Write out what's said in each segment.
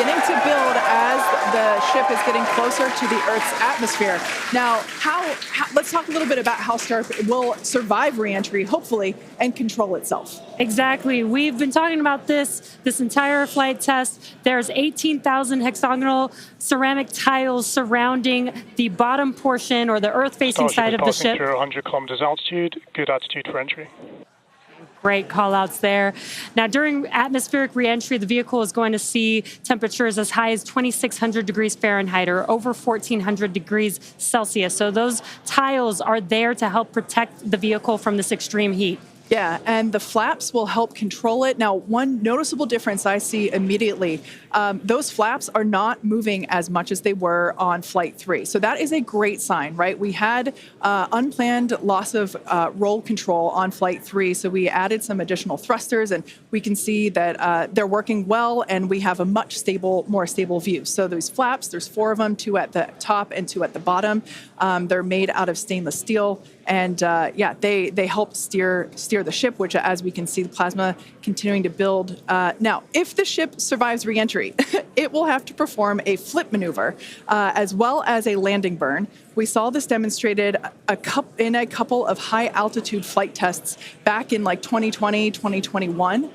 beginning to build as the ship is getting closer to the Earth's atmosphere. Now, let's talk a little bit about how Starship will survive re-entry, hopefully, and control itself. Exactly. We've been talking about this entire flight test. There's 18,000 hexagonal ceramic tiles surrounding the bottom portion or the Earth-facing side of the ship. Passing through 100 kilometers altitude, good altitude for entry. Great call-outs there. Now, during atmospheric re-entry, the vehicle is going to see temperatures as high as 2,600 degrees Fahrenheit or over 1,400 degrees Celsius. So those tiles are there to help protect the vehicle from this extreme heat. Yeah, and the flaps will help control it. Now, one noticeable difference I see immediately, those flaps are not moving as much as they were on Flight 3. So that is a great sign, right? We had unplanned loss of roll control on Flight 3, so we added some additional thrusters, and we can see that they're working well, and we have a much more stable view. So those flaps, there's 4 of them, 2 at the top and 2 at the bottom. They're made out of stainless steel. And yeah, they help steer the ship, which, as we can see, the plasma continuing to build. Now, if the ship survives re-entry, it will have to perform a flip maneuver as well as a landing burn. We saw this demonstrated in a couple of high-altitude flight tests back in like 2020, 2021.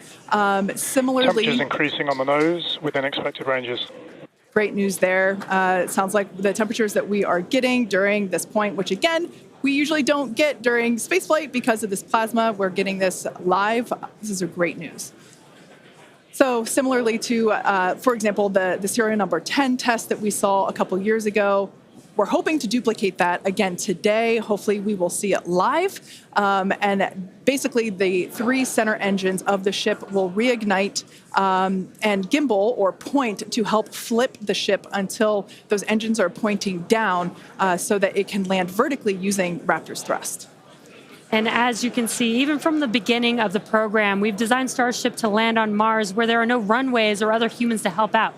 Similarly, temperatures increasing on the nose within expected ranges. Great news there. It sounds like the temperatures that we are getting during this point, which again, we usually don't get during spaceflight because of this plasma. We're getting this live. This is great news. So similarly to, for example, the serial number 10 test that we saw a couple years ago, we're hoping to duplicate that again today. Hopefully we will see it live. And basically the 3 center engines of the ship will reignite and gimbal or point to help flip the ship until those engines are pointing down so that it can land vertically using Raptor's thrust. And as you can see, even from the beginning of the program, we've designed Starship to land on Mars where there are no runways or other humans to help out.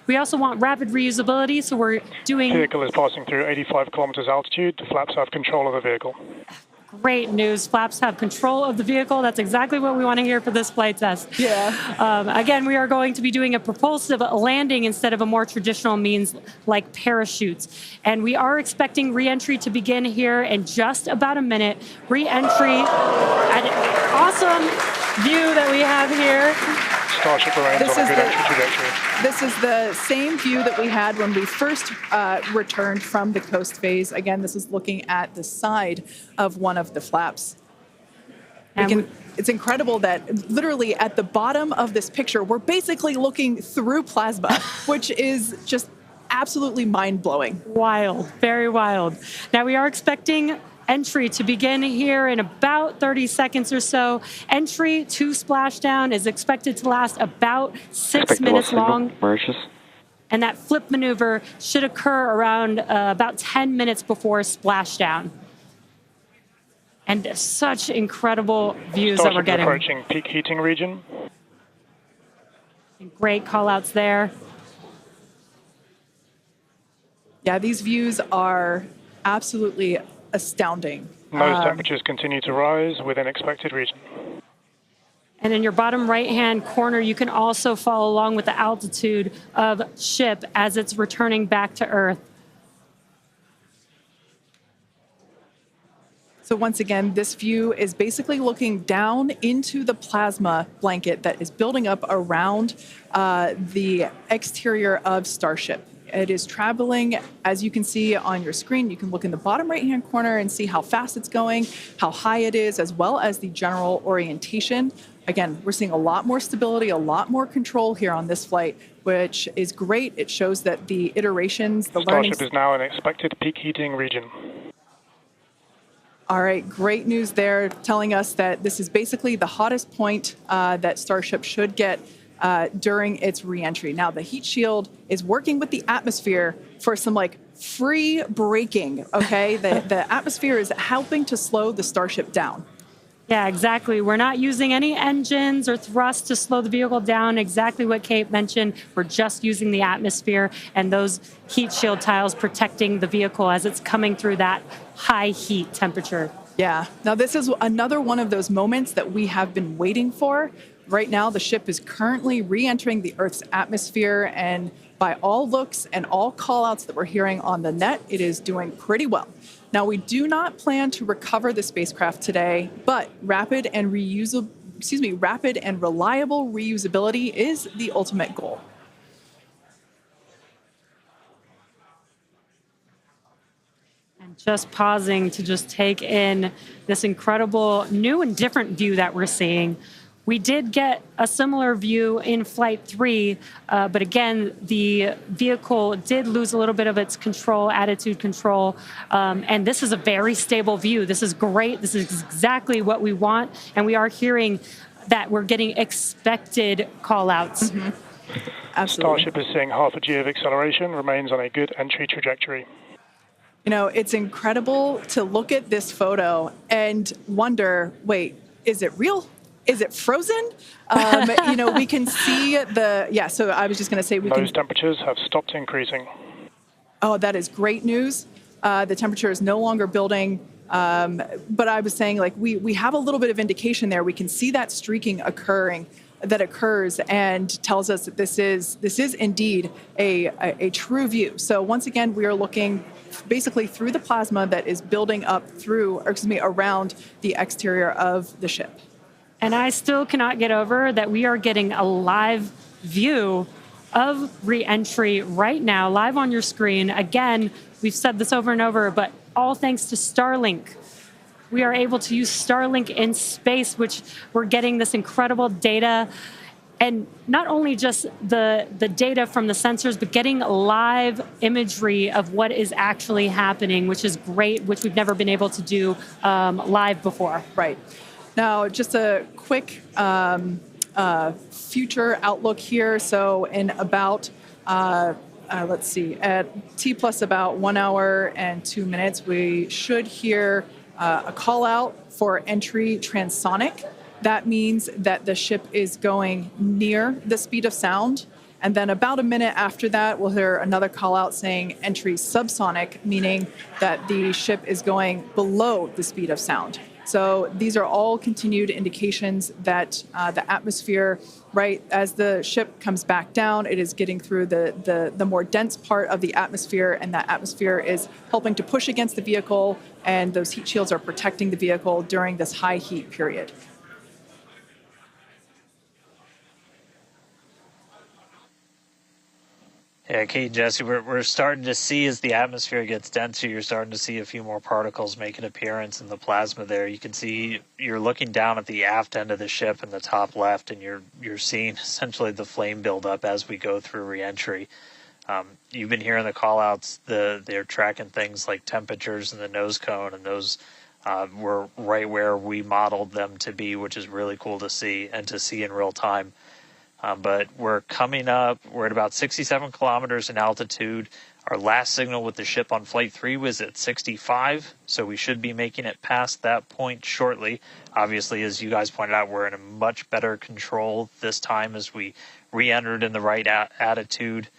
We also want rapid reusability, so we're doing... The vehicle is passing through 85 kilometers altitude. The flaps have control of the vehicle. Great news. Flaps have control of the vehicle. That's exactly what we want to hear for this flight test. Yeah. Again, we are going to be doing a propulsive landing instead of a more traditional means like parachutes. And we are expecting re-entry to begin here in just about a minute. Re-entry, an awesome view that we have here. Starship remains on a good entry trajectory. This is the same view that we had when we first returned from the coast phase. Again, this is looking at the side of one of the flaps. It's incredible that literally at the bottom of this picture, we're basically looking through plasma, which is just absolutely mind-blowing. Wild, very wild. Now we are expecting entry to begin here in about 30 seconds or so. Entry to splashdown is expected to last about 6 minutes long. And that flip maneuver should occur around about 10 minutes before splashdown. And such incredible views that we're getting. Approaching peak heating region. Great call-outs there. Yeah, these views are absolutely astounding. Nose temperatures continue to rise within expected region. And in your bottom right-hand corner, you can also follow along with the altitude of ship as it's returning back to Earth. So once again, this view is basically looking down into the plasma blanket that is building up around the exterior of Starship. It is traveling, as you can see on your screen. You can look in the bottom right-hand corner and see how fast it's going, how high it is, as well as the general orientation. Again, we're seeing a lot more stability, a lot more control here on this flight, which is great. It shows that the iterations, the learning... Starship is now in expected peak heating region. All right, great news there, telling us that this is basically the hottest point that Starship should get during its re-entry. Now, the heat shield is working with the atmosphere for some free braking, okay? The atmosphere is helping to slow the Starship down. Yeah, exactly. We're not using any engines or thrust to slow the vehicle down. Exactly what Kate mentioned. We're just using the atmosphere and those heat shield tiles protecting the vehicle as it's coming through that high heat temperature. Yeah. Now, this is another one of those moments that we have been waiting for. right now the ship is currently re-entering the Earth's atmosphere, and by all looks and all call-outs that we're hearing on the net, it is doing pretty well. Now, we do not plan to recover the spacecraft today, but rapid and reliable reusability is the ultimate goal. And just pausing to just take in this incredible new and different view that we're seeing. We did get a similar view in Flight 3, but again, the vehicle did lose a little bit of its control, attitude control, and this is a very stable view. This is great. This is exactly what we want, and we are hearing that we're getting expected call-outs. Mm-hmm. Absolutely. Starship is seeing half a G of acceleration, remains on a good entry trajectory. You know, it's incredible to look at this photo and wonder, wait, is it real? Is it frozen? You know, we can see so I was just going to say Those temperatures have stopped increasing. Oh, that is great news. The temperature is no longer building. But I was saying, like, we have a little bit of indication there. We can see that streaking that occurs and tells us that this is indeed a true view. So once again, we are looking basically through the plasma that is building up around the exterior of the ship. And I still cannot get over that we are getting a live view of re-entry right now, live on your screen. Again, we've said this over and over, but all thanks to Starlink. We are able to use Starlink in space, which we're getting this incredible data. And not only just the data from the sensors, but getting live imagery of what is actually happening, which is great, which we've never been able to do live before. Right. Now, just a quick future outlook here. So in about, let's see, at T plus about 1 hour and 2 minutes, we should hear a call out for entry transonic. That means that the ship is going near the speed of sound. And then about a minute after that, we'll hear another call out saying entry subsonic, meaning that the ship is going below the speed of sound. So these are all continued indications that the atmosphere, right, as the ship comes back down, it is getting through the more dense part of the atmosphere, and that atmosphere is helping to push against the vehicle, and those heat shields are protecting the vehicle during this high heat period. Yeah, Kate and Jesse, we're starting to see as the atmosphere gets denser, you're starting to see a few more particles make an appearance in the plasma there. You can see you're looking down at the aft end of the ship in the top left, and you're seeing essentially the flame build up as we go through reentry. You've been hearing the call-outs. They're tracking things like temperatures in the nose cone, and those were right where we modeled them to be, which is really cool to see and to see in real time. But we're coming up, we're at about 67 kilometers in altitude. Our last signal with the ship on Flight 3 was at 65, so we should be making it past that point shortly. Obviously, as you guys pointed out, we're in a much better control this time as we re-entered in the right attitude,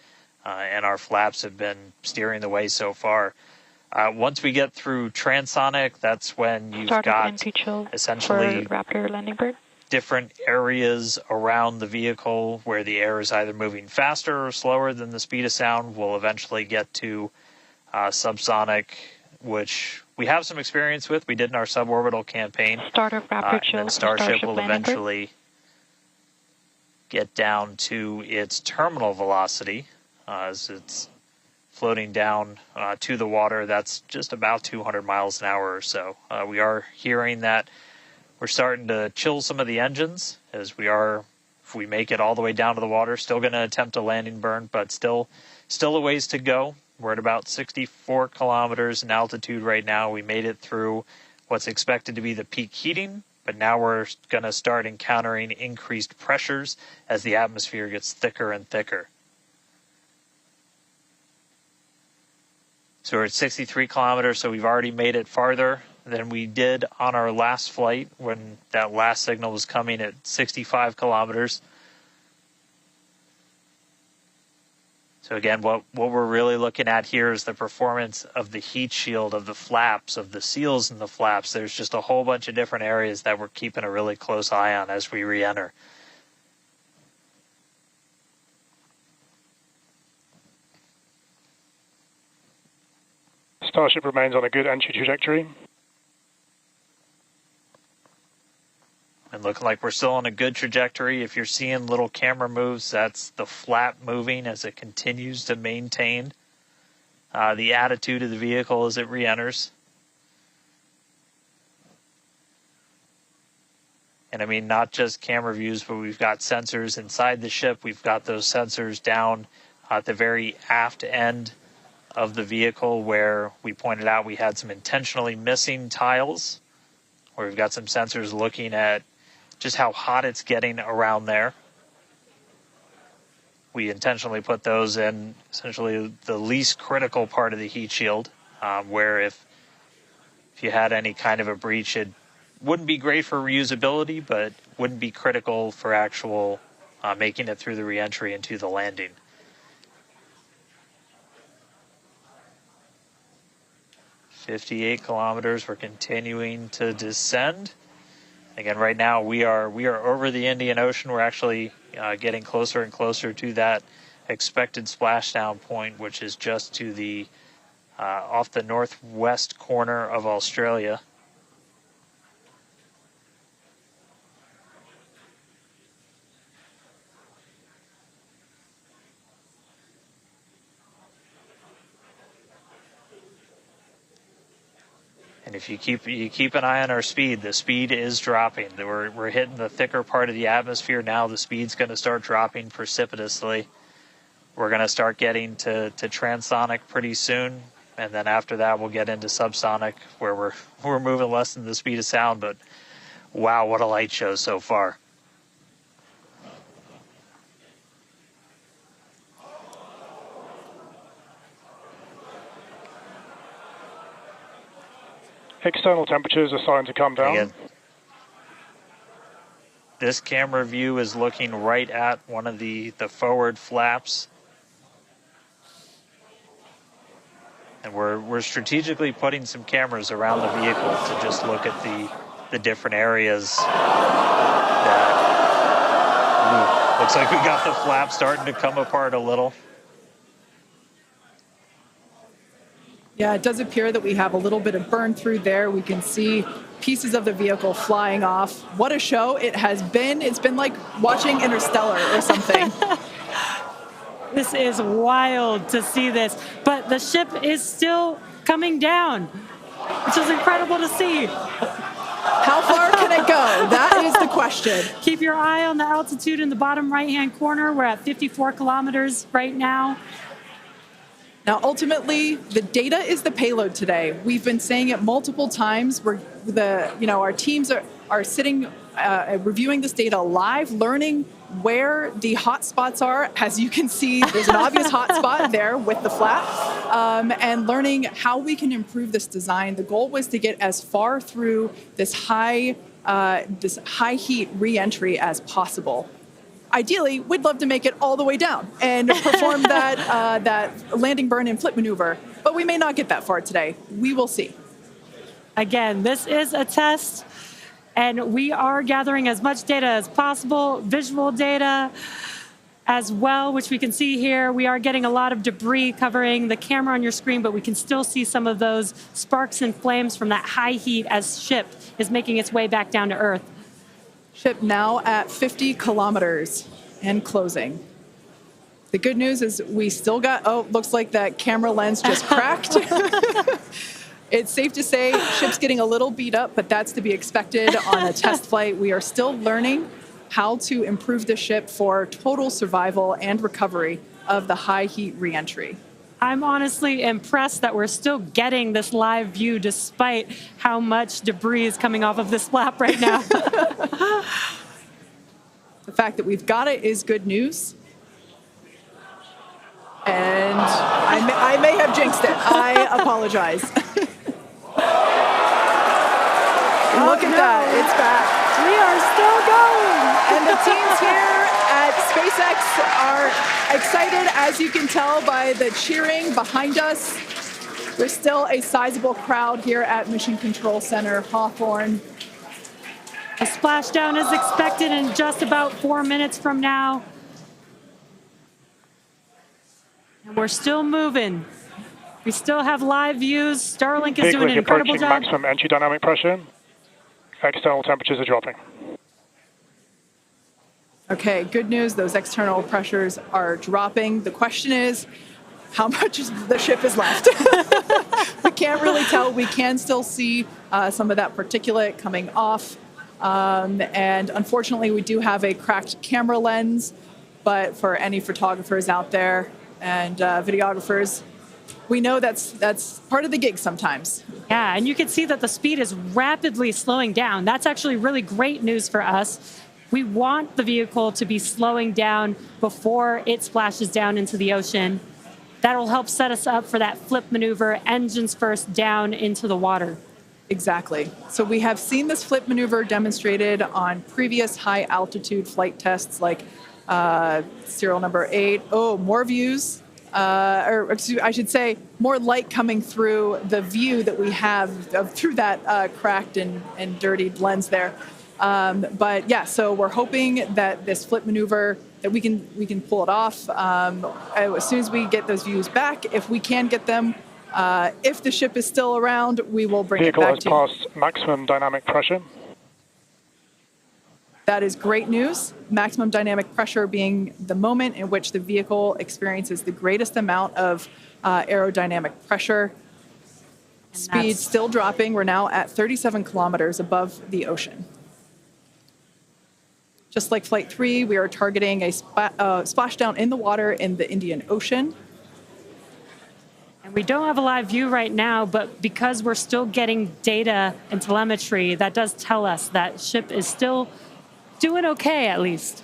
and our flaps have been steering the way so far. Once we get through Transonic, that's when you've got essentially Raptor landing bird. Different areas around the vehicle where the air is either moving faster or slower than the speed of sound. We'll eventually get to subsonic, which we have some experience with. We did in our suborbital campaign. Start of Raptor chill. And Starship will eventually get down to its terminal velocity as it's floating down to the water. That's just about 200 miles an hour or so. We are hearing that we're starting to chill some of the engines as we are, if we make it all the way down to the water, still going to attempt a landing burn, but still a ways to go. We're at about 64 kilometers in altitude right now. We made it through what's expected to be the peak heating, but now we're going to start encountering increased pressures as the atmosphere gets thicker and thicker. So we're at 63 kilometers, so we've already made it farther than we did on our last flight when that last signal was coming at 65 kilometers. So again, what we're really looking at here is the performance of the heat shield, of the flaps, of the seals in the flaps. There's just a whole bunch of different areas that we're keeping a really close eye on as we re-enter. Starship remains on a good entry trajectory. And looking like we're still on a good trajectory. If you're seeing little camera moves, that's the flap moving as it continues to maintain the attitude of the vehicle as it re-enters. And I mean, not just camera views, but we've got sensors inside the ship. We've got those sensors down at the very aft end of the vehicle where we pointed out we had some intentionally missing tiles, where we've got some sensors looking at just how hot it's getting around there. We intentionally put those in essentially the least critical part of the heat shield, where if you had any kind of a breach, it wouldn't be great for reusability, but wouldn't be critical for actual making it through the reentry into the landing. "58 kilometers, we're continuing to descend. Again, right now we are over the Indian Ocean. We're actually getting closer and closer to that expected splashdown point, which is just to the off the northwest corner of Australia. And if you keep an eye on our speed, the speed is dropping. We're hitting the thicker part of the atmosphere now. The speed's going to start dropping precipitously. We're going to start getting to transonic pretty soon, and then after that we'll get into subsonic, where we're moving less than the speed of sound. But wow, what a light show so far! External temperatures are starting to come down. Again, this camera view is looking right at one of the forward flaps. And we're strategically putting some cameras around the vehicle to just look at the different areas that looks like we got the flap starting to come apart a little. Yeah, it does appear that we have a little bit of burn through there. We can see pieces of the vehicle flying off. What a show it has been. It's been like watching Interstellar or something. This is wild to see this, but the ship is still coming down, which is incredible to see. How far can it go? That is the question. Keep your eye on the altitude in the bottom right-hand corner. We're at 54 kilometers right now. Now, ultimately, the data is the payload today. We've been saying it multiple times. Our teams are sitting, reviewing this data live, learning where the hot spots are. As you can see, there's an obvious hot spot there with the flap, and learning how we can improve this design. The goal was to get as far through this high heat re-entry as possible. Ideally, we'd love to make it all the way down and perform that landing burn and flip maneuver, but we may not get that far today. We will see. Again, this is a test, and we are gathering as much data as possible, visual data as well, which we can see here. We are getting a lot of debris covering the camera on your screen, but we can still see some of those sparks and flames from that high heat as ship is making its way back down to Earth. Ship now at 50 kilometers and closing. The good news is we still got, looks like that camera lens just cracked. It's safe to say ship's getting a little beat up, but that's to be expected on a test flight. We are still learning how to improve the ship for total survival and recovery of the high heat reentry. I'm honestly impressed that we're still getting this live view despite how much debris is coming off of this flap right now. The fact that we've got it is good news. And I may have jinxed it. I apologize. Look at that. It's back. We are still going. And the teams here at SpaceX are excited, as you can tell by the cheering behind us. There's still a sizable crowd here at Mission Control Center, Hawthorne. A splashdown is expected in just about 4 minutes from now. And we're still moving. We still have live views. Starlink is Vehicle doing is an incredible approaching job. maximum entry dynamic pressure. External temperatures are dropping. Okay, good news. Those external pressures are dropping. The question is, how much the ship is left? We can't really tell. We can still see some of that particulate coming off. And unfortunately, we do have a cracked camera lens. But for any photographers out there and videographers, we know that's part of the gig sometimes. Yeah, and you can see that the speed is rapidly slowing down. That's actually really great news for us. We want the vehicle to be slowing down before it splashes down into the ocean. That'll help set us up for that flip maneuver, engines first down into the water. Exactly. So we have seen this flip maneuver demonstrated on previous high altitude flight tests like serial number 8. Oh, more views. Or excuse, I should say more light coming through the view that we have through that cracked and dirtied lens there. But yeah, so we're hoping that this flip maneuver, that we can pull it off as soon as we get those views back. If we can get them, if the ship is still around, we will bring it back to you. Vehicle has passed maximum dynamic pressure. That is great news. Maximum dynamic pressure being the moment in which the vehicle experiences the greatest amount of aerodynamic pressure. Speed still dropping. We're now at 37 kilometers above the ocean. Just like Flight 3, we are targeting a splashdown in the water in the Indian Ocean. And we don't have a live view right now, but because we're still getting data and telemetry, that does tell us that ship is still doing okay, at least.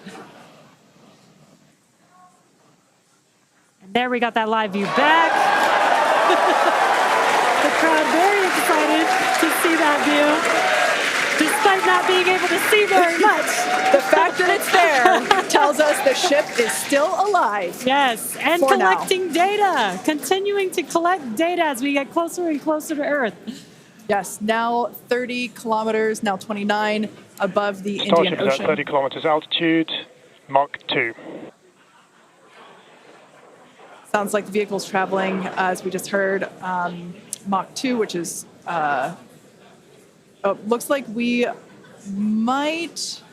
And there we got that live view back. The crowd very excited to see that view, despite not being able to see very much. The fact that it's there tells us the ship is still alive. Yes, and collecting data, continuing to collect data as we get closer and closer to Earth. Yes, now 30 kilometers, now 29 above the Starship Indian is Ocean. at 30 kilometers altitude, Mach 2. Sounds like the vehicle's traveling, as we just heard, Mach 2, which is, looks like we might,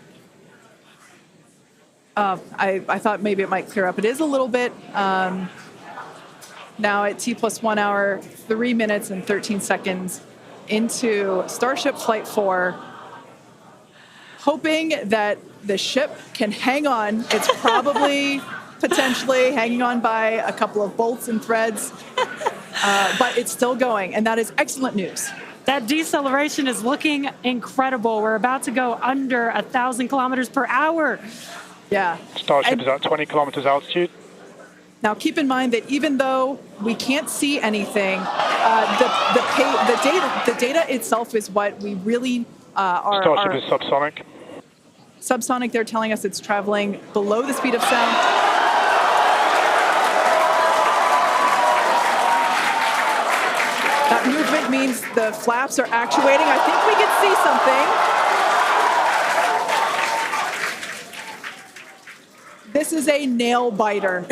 I thought maybe it might clear up. It is a little bit, now at T plus 1 hour, 3 minutes and 13 seconds into Starship Flight 4, hoping that the ship can hang on. It's probably potentially hanging on by a couple of bolts and threads, but it's still going, and that is excellent news. That deceleration is looking incredible. We're about to go under 1,000 kilometers per hour. Yeah. Starship is at 20 kilometers altitude. Now, keep in mind that even though we can't see anything, the data itself is what we really are. Starship is subsonic. Subsonic, they're telling us it's traveling below the speed of sound. That movement means the flaps are actuating. I think we can see something. This is a nail biter.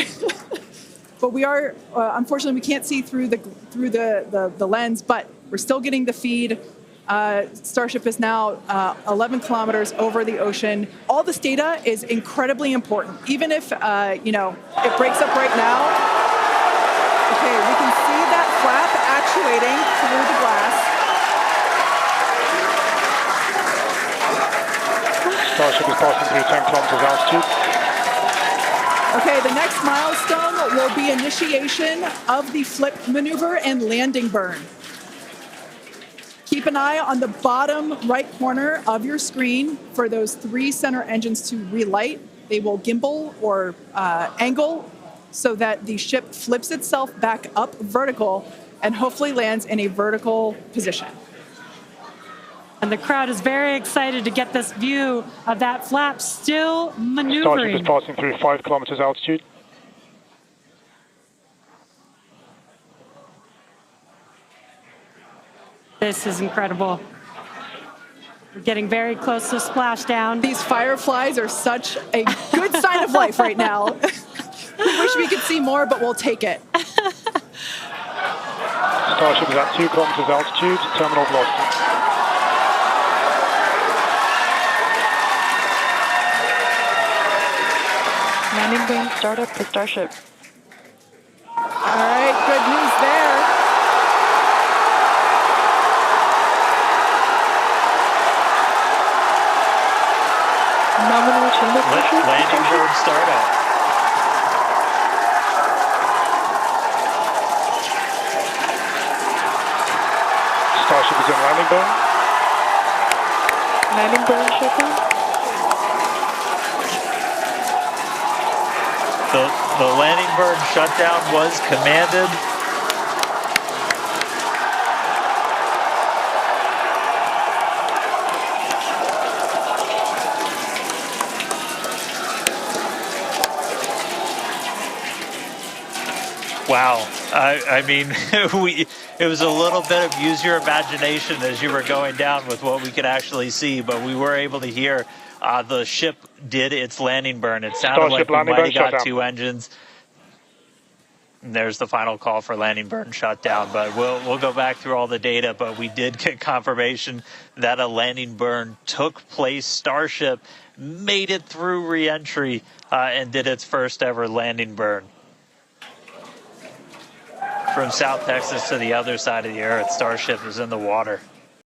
But we are, unfortunately, we can't see through the lens, but we're still getting the feed. Starship is now 11 kilometers over the ocean. All this data is incredibly important, even if, it breaks up right now. Okay, we can see that flap actuating through the glass. Starship is passing through 10 kilometers altitude. Okay, the next milestone will be initiation of the flip maneuver and landing burn. Keep an eye on the bottom right corner of your screen for those 3 center engines to relight. They will gimbal or angle so that the ship flips itself back up vertical and hopefully lands in a vertical position. And the crowd is very excited to get this view of that flap still maneuvering. Starship is passing through 5 kilometers altitude. This is incredible. We're getting very close to splashdown. These fireflies are such a good sign of life right now. We wish we could see more, but we'll take it. Starship is at 2 kilometers altitude, terminal velocity. Landing burn startup for Starship. All right, good news there. Nominal chamber pressure. Landing bird startup. Starship is in landing burn. Landing burn shutdown. The landing burn shutdown was commanded. Wow. I mean, it was a little bit of use your imagination as you were going down with what we could actually see, but we were able to hear the ship did its landing burn. It sounded Starship like we might have got shutdown. 2 engines. And there's the final call for landing burn shutdown, but we'll go back through all the data, but we did get confirmation that a landing burn took place. Starship made it through re-entry and did its first ever landing burn. From South Texas to the other side of the Earth, Starship is in the water.